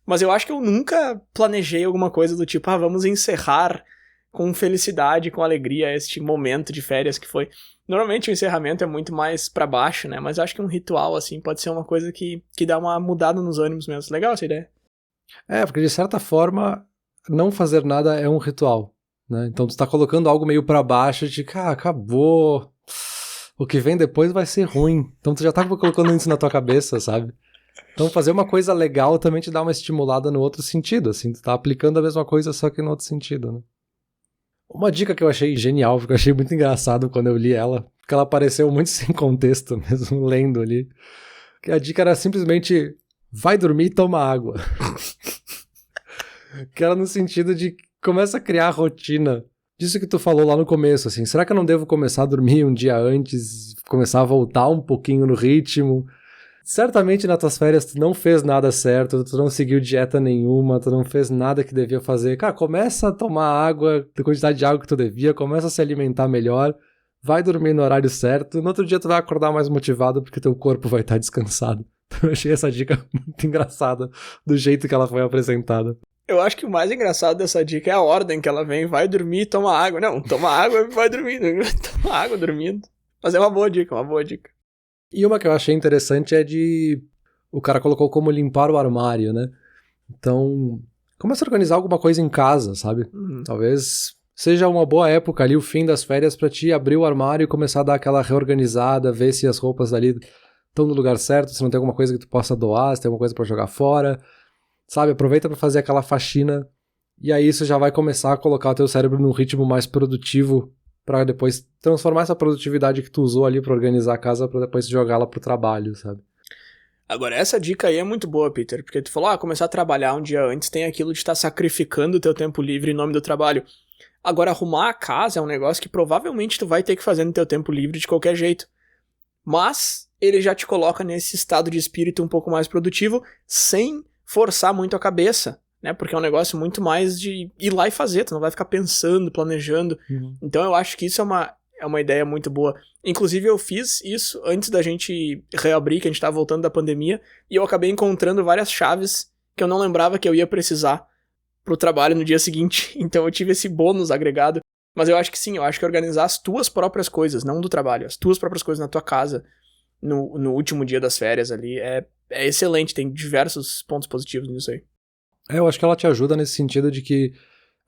Mas eu acho que eu nunca planejei alguma coisa do tipo, vamos encerrar com felicidade, com alegria este momento de férias que foi. Normalmente o encerramento é muito mais pra baixo, né? Mas eu acho que um ritual, assim, pode ser uma coisa que dá uma mudada nos ânimos mesmo. Legal essa ideia. Porque de certa forma, não fazer nada é um ritual, né? Então tu tá colocando algo meio pra baixo de, acabou, o que vem depois vai ser ruim. Então tu já tá colocando isso na tua cabeça, sabe? Então fazer uma coisa legal também te dá uma estimulada no outro sentido, assim, tu tá aplicando a mesma coisa só que no outro sentido, né? Uma dica que eu achei genial, porque eu achei muito engraçado quando eu li ela, porque ela apareceu muito sem contexto mesmo, lendo ali, que a dica era simplesmente, vai dormir e toma água. Que era no sentido de, começa a criar a rotina disso que tu falou lá no começo, assim, será que eu não devo começar a dormir um dia antes, começar a voltar um pouquinho no ritmo? Certamente nas tuas férias tu não fez nada certo, tu não seguiu dieta nenhuma, tu não fez nada que devia fazer. Cara, começa a tomar água, a quantidade de água que tu devia, começa a se alimentar melhor, vai dormir no horário certo, no outro dia tu vai acordar mais motivado porque teu corpo vai estar descansado. Eu achei essa dica muito engraçada, do jeito que ela foi apresentada. Eu acho que o mais engraçado dessa dica é a ordem que ela vem, vai dormir e toma água. Não, toma água e vai dormindo, toma água dormindo. Mas é uma boa dica, uma boa dica. E uma que eu achei interessante é de... O cara colocou como limpar o armário, né? Então, começa a organizar alguma coisa em casa, sabe? Talvez seja uma boa época ali, o fim das férias, pra ti abrir o armário e começar a dar aquela reorganizada, ver se as roupas ali estão no lugar certo, se não tem alguma coisa que tu possa doar, se tem alguma coisa pra jogar fora. Sabe? Aproveita pra fazer aquela faxina e aí isso já vai começar a colocar o teu cérebro num ritmo mais produtivo pra depois transformar essa produtividade que tu usou ali pra organizar a casa pra depois jogá-la pro trabalho, sabe? Agora, essa dica aí é muito boa, Peter, porque tu falou, começar a trabalhar um dia antes tem aquilo de estar sacrificando o teu tempo livre em nome do trabalho. Agora, arrumar a casa é um negócio que provavelmente tu vai ter que fazer no teu tempo livre de qualquer jeito. Mas ele já te coloca nesse estado de espírito um pouco mais produtivo, sem forçar muito a cabeça, né? Porque é um negócio muito mais de ir lá e fazer, tu não vai ficar pensando, planejando. Então eu acho que isso é uma ideia muito boa. Inclusive eu fiz isso antes da gente reabrir, que a gente tava voltando da pandemia, e eu acabei encontrando várias chaves que eu não lembrava que eu ia precisar pro trabalho no dia seguinte. Então eu tive esse bônus agregado. Mas eu acho que sim, eu acho que organizar as tuas próprias coisas, não do trabalho, as tuas próprias coisas na tua casa, no último dia das férias ali, é excelente, tem diversos pontos positivos nisso aí. Eu acho que ela te ajuda nesse sentido de que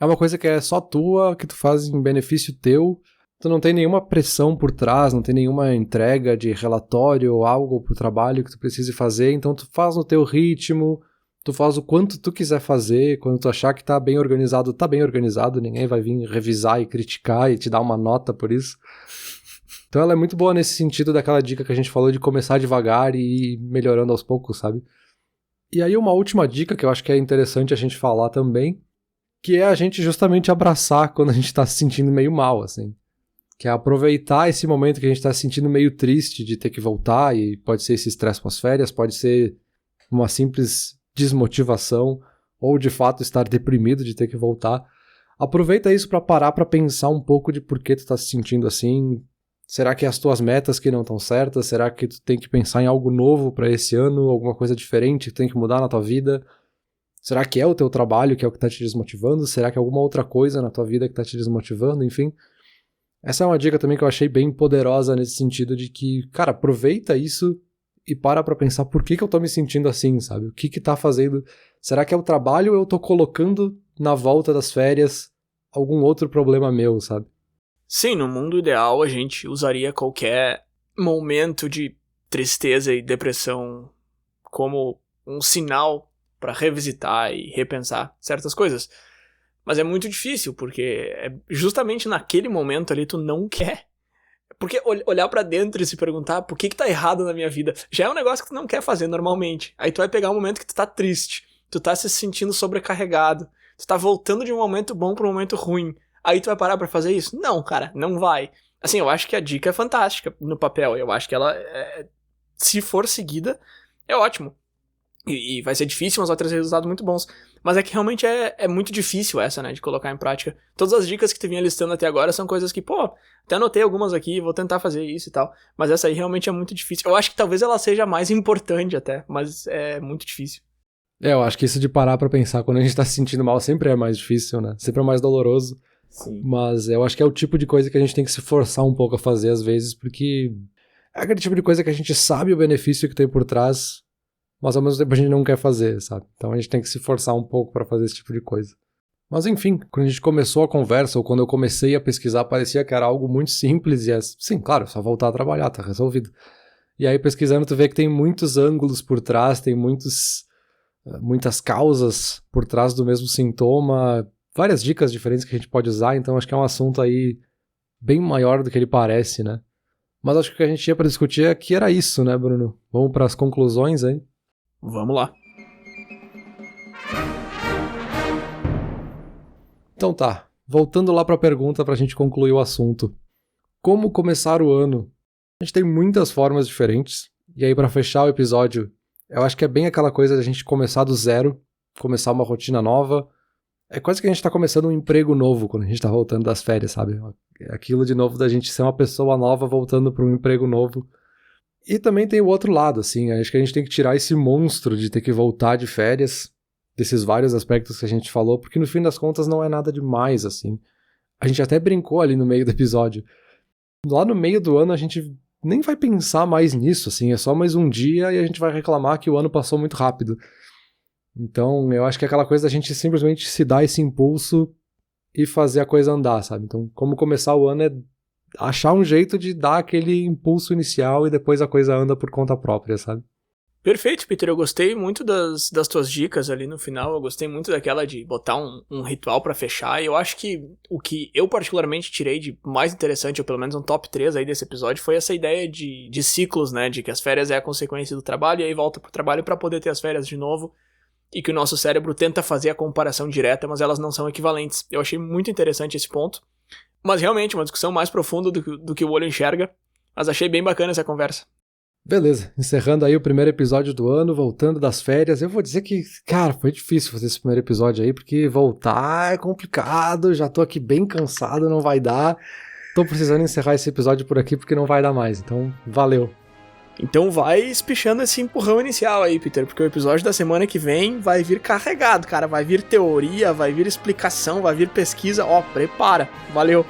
é uma coisa que é só tua, que tu faz em benefício teu, tu não tem nenhuma pressão por trás, não tem nenhuma entrega de relatório ou algo pro trabalho que tu precise fazer, então tu faz no teu ritmo, tu faz o quanto tu quiser fazer, quando tu achar que tá bem organizado, ninguém vai vir revisar e criticar e te dar uma nota por isso. Então ela é muito boa nesse sentido daquela dica que a gente falou de começar devagar e ir melhorando aos poucos, sabe? E aí uma última dica que eu acho que é interessante a gente falar também, que é a gente justamente abraçar quando a gente tá se sentindo meio mal, assim. Que é aproveitar esse momento que a gente tá se sentindo meio triste de ter que voltar, e pode ser esse estresse pós-férias, pode ser uma simples desmotivação, ou de fato estar deprimido de ter que voltar. Aproveita isso pra parar pra pensar um pouco de por que tu tá se sentindo assim. Será que é as tuas metas que não estão certas? Será que tu tem que pensar em algo novo pra esse ano? Alguma coisa diferente que tem que mudar na tua vida? Será que é o teu trabalho que é o que tá te desmotivando? Será que é alguma outra coisa na tua vida que tá te desmotivando? Enfim, essa é uma dica também que eu achei bem poderosa nesse sentido de que, cara, aproveita isso e para pra pensar por que eu tô me sentindo assim, sabe? O que tá fazendo... Será que é o trabalho ou eu tô colocando na volta das férias algum outro problema meu, sabe? Sim, no mundo ideal a gente usaria qualquer momento de tristeza e depressão como um sinal para revisitar e repensar certas coisas. Mas é muito difícil, porque é justamente naquele momento ali tu não quer. Porque olhar pra dentro e se perguntar por que tá errado na minha vida já é um negócio que tu não quer fazer normalmente. Aí tu vai pegar um momento que tu tá triste, tu tá se sentindo sobrecarregado, tu tá voltando de um momento bom pra um momento ruim. Aí tu vai parar pra fazer isso? Não, cara, não vai. Assim, eu acho que a dica é fantástica no papel. Eu acho que ela, se for seguida, é ótimo. E vai ser difícil, mas vai trazer resultados muito bons. Mas é que realmente é muito difícil essa, né, de colocar em prática. Todas as dicas que tu vinha listando até agora são coisas que, pô, até anotei algumas aqui, vou tentar fazer isso e tal. Mas essa aí realmente é muito difícil. Eu acho que talvez ela seja mais importante até, mas é muito difícil. Eu acho que isso de parar pra pensar quando a gente tá se sentindo mal sempre é mais difícil, né? Sempre é mais doloroso. Sim. Mas eu acho que é o tipo de coisa que a gente tem que se forçar um pouco a fazer às vezes, porque é aquele tipo de coisa que a gente sabe o benefício que tem por trás, mas ao mesmo tempo a gente não quer fazer, sabe? Então a gente tem que se forçar um pouco pra fazer esse tipo de coisa. Mas enfim, quando a gente começou a conversa, ou quando eu comecei a pesquisar, parecia que era algo muito simples e sim, claro, só voltar a trabalhar, tá resolvido. E aí pesquisando tu vê que tem muitos ângulos por trás, tem muitas causas por trás do mesmo sintoma, várias dicas diferentes que a gente pode usar, então acho que é um assunto aí bem maior do que ele parece, né? Mas acho que o que a gente tinha pra discutir aqui era isso, né, Bruno? Vamos pras conclusões aí? Vamos lá. Então tá, voltando lá pra pergunta pra gente concluir o assunto. Como começar o ano? A gente tem muitas formas diferentes, e aí pra fechar o episódio, eu acho que é bem aquela coisa da gente começar do zero, começar uma rotina nova. É quase que a gente tá começando um emprego novo quando a gente tá voltando das férias, sabe? É aquilo de novo da gente ser uma pessoa nova voltando pra um emprego novo. E também tem o outro lado, assim, acho que a gente tem que tirar esse monstro de ter que voltar de férias, desses vários aspectos que a gente falou, porque no fim das contas não é nada demais, assim. A gente até brincou ali no meio do episódio. Lá no meio do ano a gente nem vai pensar mais nisso, assim, é só mais um dia e a gente vai reclamar que o ano passou muito rápido. Então, eu acho que é aquela coisa da gente simplesmente se dar esse impulso e fazer a coisa andar, sabe? Então, como começar o ano é achar um jeito de dar aquele impulso inicial e depois a coisa anda por conta própria, sabe? Perfeito, Peter. Eu gostei muito das tuas dicas ali no final. Eu gostei muito daquela de botar um ritual pra fechar. E eu acho que o que eu particularmente tirei de mais interessante, ou pelo menos um top 3 aí desse episódio, foi essa ideia de ciclos, né? De que as férias é a consequência do trabalho e aí volta pro trabalho pra poder ter as férias de novo. E que o nosso cérebro tenta fazer a comparação direta, mas elas não são equivalentes. Eu achei muito interessante esse ponto. Mas realmente, uma discussão mais profunda do que o olho enxerga. Mas achei bem bacana essa conversa. Beleza, encerrando aí o primeiro episódio do ano, voltando das férias. Eu vou dizer que, cara, foi difícil fazer esse primeiro episódio aí, porque voltar é complicado, já tô aqui bem cansado, não vai dar. Tô precisando encerrar esse episódio por aqui porque não vai dar mais, então valeu. Então vai espichando esse empurrão inicial aí, Peter, porque o episódio da semana que vem vai vir carregado, cara. Vai vir teoria, vai vir explicação, vai vir pesquisa. Ó, prepara. Valeu.